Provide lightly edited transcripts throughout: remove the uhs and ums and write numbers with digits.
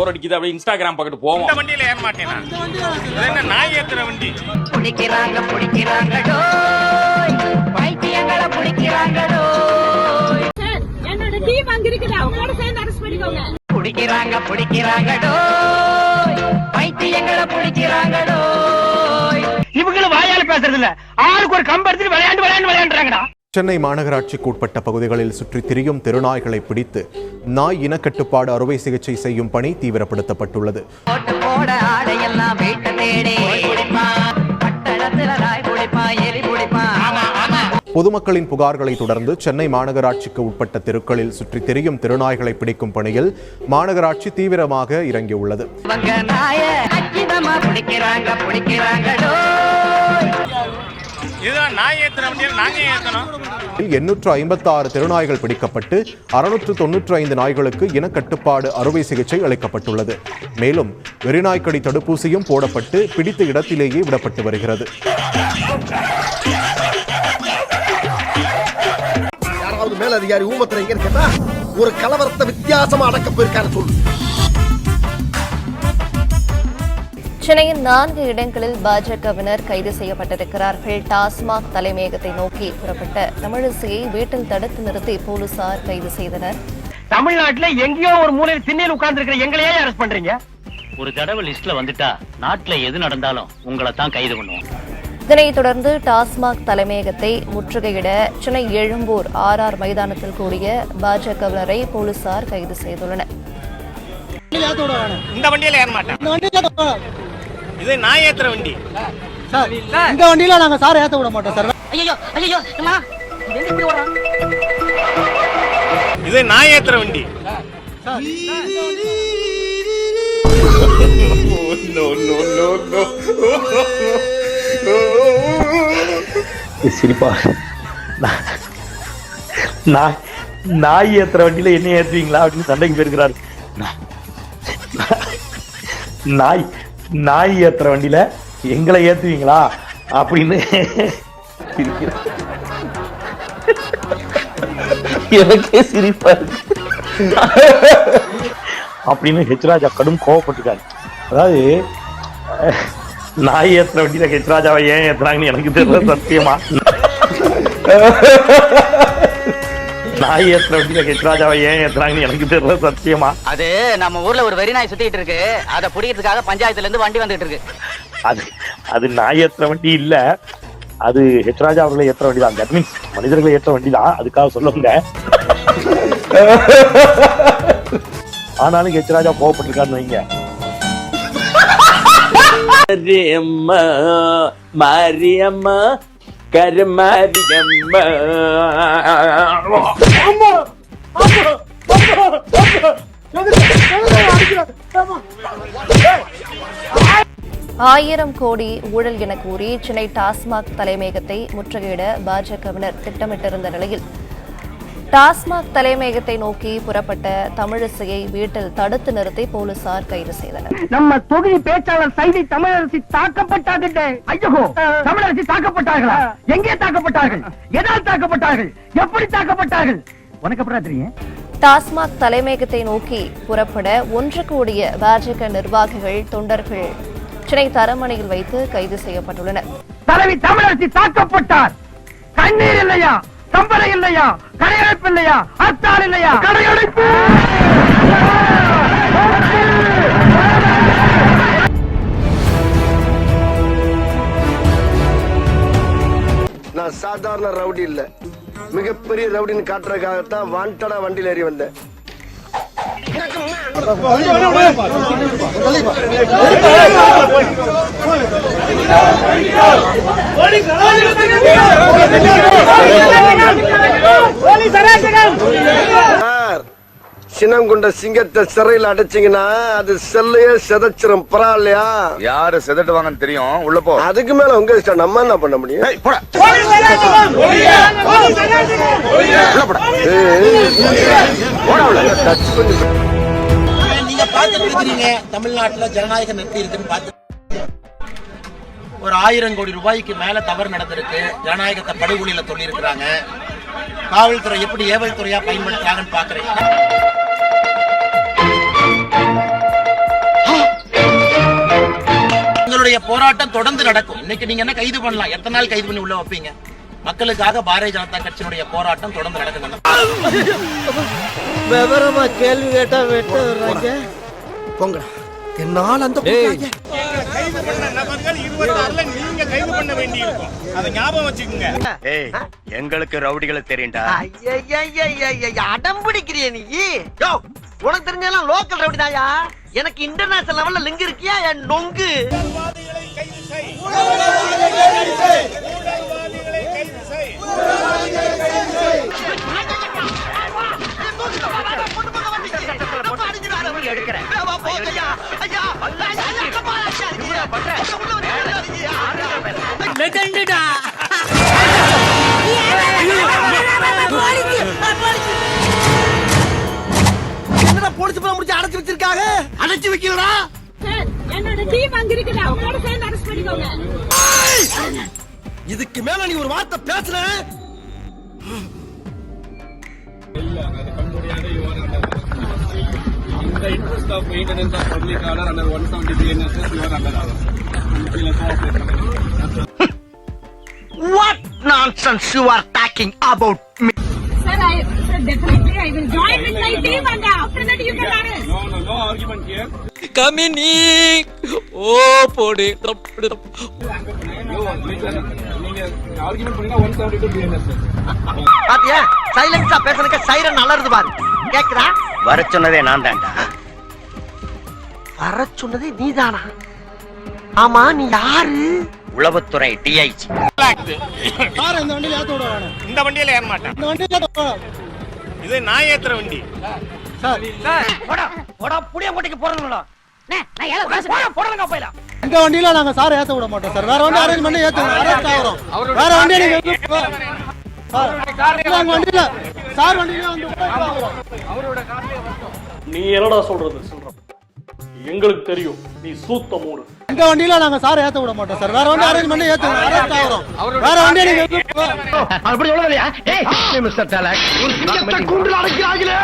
போர் அடிக்குது அப்படியே இன்ஸ்டாகிராம் பக்கத்து போவோம். இந்த வண்டியில ஏற மாட்டேனா? இது என்ன நாய் ஏத்துற வண்டி? பிடிக்கிறாங்கடோ பைத்தியங்கள பிடிக்கிறாங்கடோ. சார் என்னோட டீம் அங்க இருக்குது, அவங்களோட சேர்ந்து அரெஸ்ட் பண்ணிக்கோங்க. பிடிக்கிறாங்கடோ பைத்தியங்கள பிடிக்கிறாங்கடோ. இவங்களும் வாயால பேசுறது இல்ல, ஆளுக்கு ஒரு கம்பெடுத்து விளையாண்டுறாங்கடா. சென்னை மாநகராட்சிக்கு உட்பட்ட பகுதிகளில் சுற்றி திரியும் தெருநாய்களை பிடித்து நாய் இனக்கட்டுப்பாடு அறுவை சிகிச்சை செய்யும் பணி தீவிரப்படுத்தப்பட்டுள்ளது. பொதுமக்களின் புகார்களை தொடர்ந்து சென்னை மாநகராட்சிக்கு உட்பட்ட தெருக்களில் சுற்றி திரியும் தெருநாய்களை பிடிக்கும் பணியில் மாநகராட்சி தீவிரமாக இறங்கியுள்ளது. 856 தெருநாய்கள் பிடிக்கப்பட்டு 695 நாய்களுக்கு இனக்கட்டுப்பாடு அறுவை சிகிச்சை அளிக்கப்பட்டுள்ளது. மேலும் வெறிநாய்க்கடி தடுப்பூசியும் போடப்பட்டு பிடித்த இடத்திலேயே விடப்பட்டு வருகிறது. யாராவது மேலதிகாரி ஊமத்துல எங்க இருக்கா? ஒரு கலவரத்தை வித்தியாசமா அடக்க போயிருக்காரு சொல்லு. சென்னையின் 4 இடங்களில் பாஜகவினர் கைது செய்யப்பட்டிருக்கிறார்கள். டாஸ்மாக் தலைமையகத்தை நோக்கி புறப்பட்ட தமிழிசையை வீட்டில் தடுத்து நிறுத்தி போலீசார் கைது செய்தனர். தமிழ்நாட்டுல எங்கேயோ ஒரு மூலையில் திண்ணையில் உட்கார்ந்து இருக்கிற எங்களையே அரெஸ்ட் பண்றீங்க? ஒரு தடவை லிஸ்ட்ல வந்துட்டா நாட்டுல எது நடந்தாலும் உங்களை தான் கைது பண்ணுவோம். இதனைத் தொடர்ந்து டாஸ்மாக் தலைமையகத்தை முற்றுகையிட சென்னை எழும்பூர் RR மைதானத்தில் கூடிய பாஜகவினரை போலீசார் கைது செய்துள்ளனர். இந்த வண்டியில ஏற மாட்டேன். இது நாய் ஏத்துற வண்டி. இந்த வண்டியில நாங்க சார் ஏத்த விட மாட்டோம் சார். ஐயோ அம்மா எங்க இப்படி ஓடுறான்? இது நாய் ஏத்துற வண்டி. சிரிப்பா, நாய் ஏத்துற வண்டியில என்ன ஏத்துவீங்களா அப்படின்னு சண்டைக்கு போயிருக்கிறாரு. நாய் ஏத்துற வண்டியில எங்களை ஏத்துவீங்களா அப்படின்னு எனக்கே சிரிப்பா அப்படின்னு ஹெச்ராஜா கடும் கோவப்பட்டிருக்காரு. அதாவது நாய் ஏத்துற வண்டியில ஹெச்ராஜாவை ஏன் ஏத்துறாங்கன்னு எனக்கு தெரியல சத்தியமா. நாய் ஏத்துற வண்டியில ஹெச்ராஜாவை ஏன் ஏத்துறாங்கன்னு எனக்கு தெரியல சத்தியமா. அது நம்ம ஊர்ல ஒரு வெறி நாய் சுத்திட்டு இருக்கு, அதை பிடிக்கிறதுக்காக பஞ்சாயத்துல இருந்து வண்டி வந்துட்டு இருக்கு. அது நாய் ஏத்துற வண்டி இல்ல, அது ஹெச்ராஜா அவர்களை ஏற்ற வண்டி தான். தட் மீன்ஸ் மனிதர்களை ஏற்ற வண்டி தான், அதுக்காக சொல்லுங்க. ஆனாலும் ஹெச்ராஜா கோவப்பட்டிருக்காருன்னு வைங்க. மாரியம்மா கருமாரியம்மா. ஆயிரம் கோடி ஊழல் என கூறி சென்னை டாஸ்மாக் தலைமையகத்தை முற்றுகையிட பாஜகவினர் திட்டமிட்டிருந்த நிலையில் டாஸ்மாக் தலைமையகத்தை நோக்கி புறப்பட்ட தமிழிசையை வீட்டில் தடுத்து நிறுத்தி போலீசார் கைது செய்தனர். நம்ம தொகுதி பேச்சாளர் சைதை தமிழரசி தாக்கப்பட்டார்கள். ஐயோ, தமிழரசி தாக்கப்பட்டார்களா? எங்கே தாக்கப்பட்டார்கள்? எதால் தாக்கப்பட்டார்கள்? எப்படி தாக்கப்பட்டார்கள்? உனக்கு அப்புறம் தெரியும். டாஸ்மாக் தலைமையகத்தை நோக்கி புறப்பட ஒன்று கூடிய பாஜக நிர்வாகிகள் தொண்டர்கள் சென்னை தரமணையில் வைத்து கைது செய்யப்பட்டுள்ளனர். தலைவி தமிழரசி தாக்கப்பட்டார். கண்ணீர் இல்லையா? கம்பளை இல்லையா? கடையடைப்பு இல்லையா? அத்தால் இல்லையா? கடையடைப்பு. நான் சாதாரண ரவுடி இல்ல, மிகப்பெரிய ரவுடின்னு காட்டுறதுக்காகத்தான் வாண்டடா வண்டியில் ஏறி வந்தேன். சினம் கொண்ட சிங்கத்தை சிறையில் அடைச்சிங்கன்னா அது செல்லையே செதச்சிரும். பரவாயில்லையா? யாரு செதட்டுவாங்கன்னு தெரியும். உள்ள போ. அதுக்கு மேல உங்க இஷ்டம், நம்ம என்ன பண்ண முடியும்? நீங்க பாத்துட்டு இருக்கீங்க தமிழ்நாட்டுல ஜனநாயகம் எப்படி இருக்குன்னு பாத்து. ஒரு 1000 கோடி ரூபாய்க்கு மேல தவறு நடந்திருக்கு. ஜனநாயகத்தை படுகொலியில சொல்லி இருக்கிறாங்க. காவல்துறை எப்படி ஏவல் துறையா பயன்படுத்துறாங்கன்னு பாக்குறேன். போராட்டம் தொடர்ந்து நடக்கும். இன்னைக்கு நீங்க என்ன கைது பண்ணலாம், எத்தனை நாள் கைது பண்ணி உள்ள வைப்பீங்க? மக்களுக்காக பாரதிய ஜனதா கட்சியினுடைய போராட்டம் தொடர்ந்து நடக்குது. விவரமா கேள்வி கேட்டா வெட்ட போங்க. என்னால அந்த கைது பண்ண நபர்கள் 26ல நீங்க கைது பண்ண வேண்டியிருக்கும். அதை ஞாபகம் வச்சுக்கோங்க. எங்களுக்கு ரவுடிகளை தெரியும்டா. அடம் பிடிக்கிறிய நீ? உனக்கு தெரிஞ்செல்லாம் லோக்கல் ரவுடி தாயா. எனக்கு இன்டர்நேஷனல் லெவல்ல லிங்க் இருக்கியா என் நொங்கு? ஊழல்வாதிகளை கைது செய். ஊழல்வாதிகளை கைது செய். ஊழல்வாதிகளை கைது செய். என்னடா போலீஸ் போல முடிச்சு அடைச்சு வச்சிருக்காங்க? அடைச்சு வைக்கலடா. சார், என்னோட டீம் அங்க இருக்குது. அவங்களோட சேர்ந்து அரெஸ்ட் பண்ணிக்கோங்க. இதுக்கு மேல நீ ஒரு வார்த்தை பேசுற What nonsense you are talking about me? Sir, definitely I will join with my team and after that you can arrest. No argument here. கமினி ஓ போடு நீங்க ஆர்குமென்ட் பண்ணா 172 பிஎன்எஸ். பாத்தியா சைலன்ஸா பேசறதுக்கு சைரன் அலறுது பாரு. கேக்குதா? வர சொன்னதே நான் தான்டா. வர சொன்னதே நீதானா? ஆமா நீ யாரு? உளவுத்துறை டிஐஜி. சார் இந்த வண்டியில ஏத்த விடுவானே. இந்த வண்டியில ஏற மாட்டேன். இந்த வண்டியில ஏத்த. இது நான் ஏத்துற வண்டி. சார் போடா போடா புடிய போட்டுக்கு போறணும்டா. நான் ஏல போறங்க போயிடா. இந்த வண்டியில நாங்க சார் ஏத்த விட மாட்டோம் சார். வேற வண்டி அரேஞ்ச் பண்ணி ஏத்துவோம். அரெஸ்ட் ஆகுறோம். வேற வண்டி நீங்க சார் வண்டியில சார் வண்டியில வந்து அவரோட கார்லயே வரோம். நீ என்னடா சொல்றது சொல்ற? எங்களுக்கு தெரியும் நீ சூத்த மூடு. இந்த வண்டியில நாங்க சார் ஏத்த விட மாட்டோம் சார். வேற வண்டி அரேஞ்ச் பண்ணி ஏத்துவோம். அரெஸ்ட் ஆகுறோம். வேற வண்டி நீங்க அப்படி சொல்லலையா? ஏய் மிஸ்டர் டாலக் ஒரு சிங்கத்தை கூண்டுல அடைக்கிறாங்களே.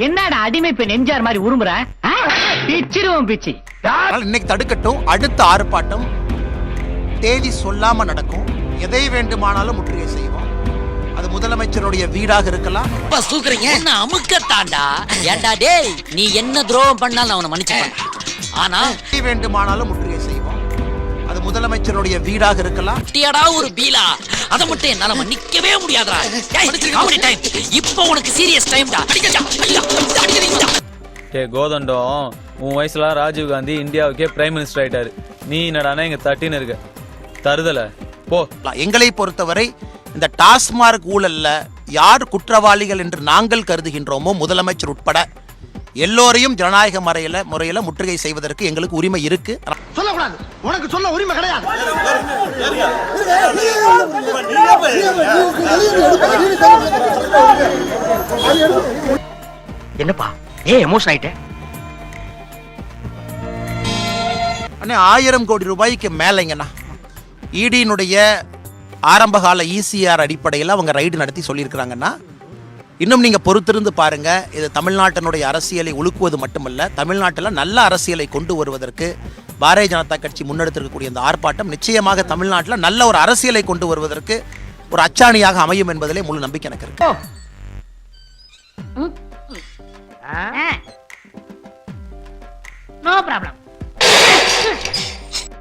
என்னடா அடிமை பெண் எம்ஜிஆர் மாதிரி உருமுற? பிச்சிருவோம் பிச்சி. இன்னைக்கு தடுக்கட்டும். அடுத்த ஆர்ப்பாட்டம் தேதி சொல்லாம நடக்கும். எதை வேண்டுமானாலும் முற்றுகை செய்வோம். அது முதலமைச்சருடைய வீடாக இருக்கலாம். என்ன அமுக்கத்தாண்டா? ஏண்டா டேய், நீ என்ன துரோகம் பண்ணாலும் அவனை மன்னிச்சுப்பான். ஆனா எதை வேண்டுமானாலும் முற்றுகை செய்வோம். அது முதலமைச்சருடைய வீடாக இருக்கலாம். குட்டியாடா ஒரு பீலா, அத மட்டும் என்னால மன்னிக்கவே முடியாதுடா. இப்போ உனக்கு சீரியஸ் டைம்டா. கோதண்டம் உன் வயசுல ராஜீவ் காந்தி இந்தியாவுக்கே பிரைம் மினிஸ்டர் ஆயிட்டாரு. நீ என்னடானா இங்க தட்டின்னு இருக்க தருதல போ. எங்களை பொறுத்தவரை இந்த டாஸ்மார்க் ஊழல்ல யார் குற்றவாளிகள் என்று நாங்கள் கருதுகின்றோமோ முதலமைச்சர் உட்பட எல்லோரையும் ஜனநாயக முறையில முற்றுகை செய்வதற்கு எங்களுக்கு உரிமை இருக்கு. சொல்லக்கூடாது. உனக்கு சொல்ல உரிமை கிடையாது. என்னப்பா எமோஷன் ஆயிட்டே? 1000 கோடி ரூபாய்க்கு மேலைங்கண்ணா இடியினுடைய ஆரம்பகால ECR அடிப்படையில் அவங்க ரைடு நடத்தி சொல்லியிருக்கிறாங்கன்னா இன்னும் நீங்க பொறுத்திருந்து பாருங்க. இது தமிழ்நாட்டினுடைய அரசியலை உலுக்குவது மட்டுமல்ல, தமிழ்நாட்டில் நல்ல அரசியலை கொண்டு வருவதற்கு பாரதிய ஜனதா கட்சி முன்னெடுத்திருக்கக்கூடிய இந்த ஆர்ப்பாட்டம் நிச்சயமாக தமிழ்நாட்டில் நல்ல ஒரு அரசியலை கொண்டு வருவதற்கு ஒரு அச்சாணியாக அமையும் என்பதிலே முழு நம்பிக்கை எனக்கு இருக்கு. No problem.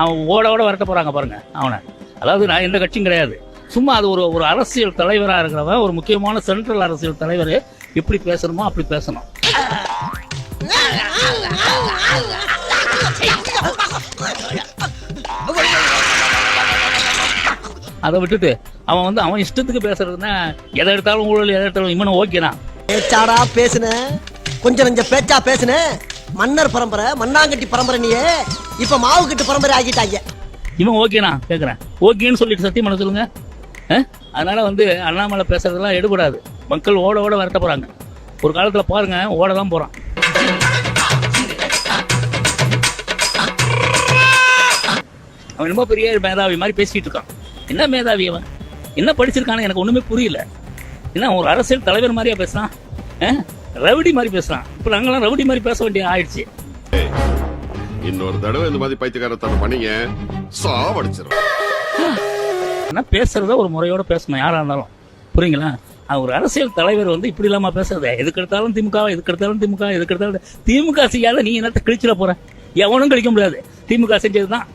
அவன் ஓட வரட்ட போறாங்க பாருங்க அவனை. அதாவது நான் எந்த கட்சியும் கிடையாது. சும்மா அது ஒரு அரசியல் தலைவராக இருக்கிறவன், ஒரு முக்கியமான சென்ட்ரல் அரசியல் தலைவர் எப்படி பேசணுமோ அப்படி பேசணும். அதை விட்டுட்டு அவன் இஷ்டத்துக்கு பேசுறதுன்னா எதை எடுத்தாலும் ஊழல், எதை எடுத்தாலும் இவனும் ஓகேனா பேச்சாடா பேசுன, கொஞ்சம் நெஞ்ச பேச்சா பேசுன. மன்னர் பரம்பரை, மண்ணாங்கட்டி பரம்பரை, நீயே இப்ப மாவு கட்டு பரம்பரை ஆகிட்டாங்க. இவன் ஓகேனா கேக்குறேன். ஓகேன்னு சொல்லிட்டு சத்தியம் பண்ண சொல்லுங்க. அதனால அண்ணாமலை பேசுறதெல்லாம் எடுபடாது. மக்கள் ஓட வரட்ட போறாங்க. ஒரு காலத்துல பாருங்க ஓட தான் போறான். அவன் ரொம்ப பெரிய மேதாவி மாதிரி பேசிட்டு இருக்கான். என்ன மேதாவி அவன்? என்ன படிச்சிருக்கான்னு எனக்கு ஒண்ணுமே புரியல. என்ன ஒரு அரசியல் தலைவர் மாதிரியா பேசுறான்? ரவுடி மாதிரி பேசுறான். இப்ப நாங்களாம் ரவுடி மாதிரி பேச வேண்டிய ஆயிடுச்சு. இன்னொரு தடவை இந்த மாதிரி பைத்தியக்காரத்தனம் பண்ணீங்க சாவடிச்சிடும். ஆனா பேசுறத ஒரு முறையோட பேசணும் யாரா இருந்தாலும், புரியுங்களா? ஒரு அரசியல் தலைவர் வந்து இப்படி இல்லாம பேசுறது, எதுக்கு எடுத்தாலும் திமுக, எதுக்கு எடுத்தாலும் திமுக, எதுக்கு எடுத்தாலும் திமுக செய்யாத நீ என்னத்த கிழிச்சிட போற? எவனும் கழிக்க முடியாது. திமுக செஞ்சதுதான்.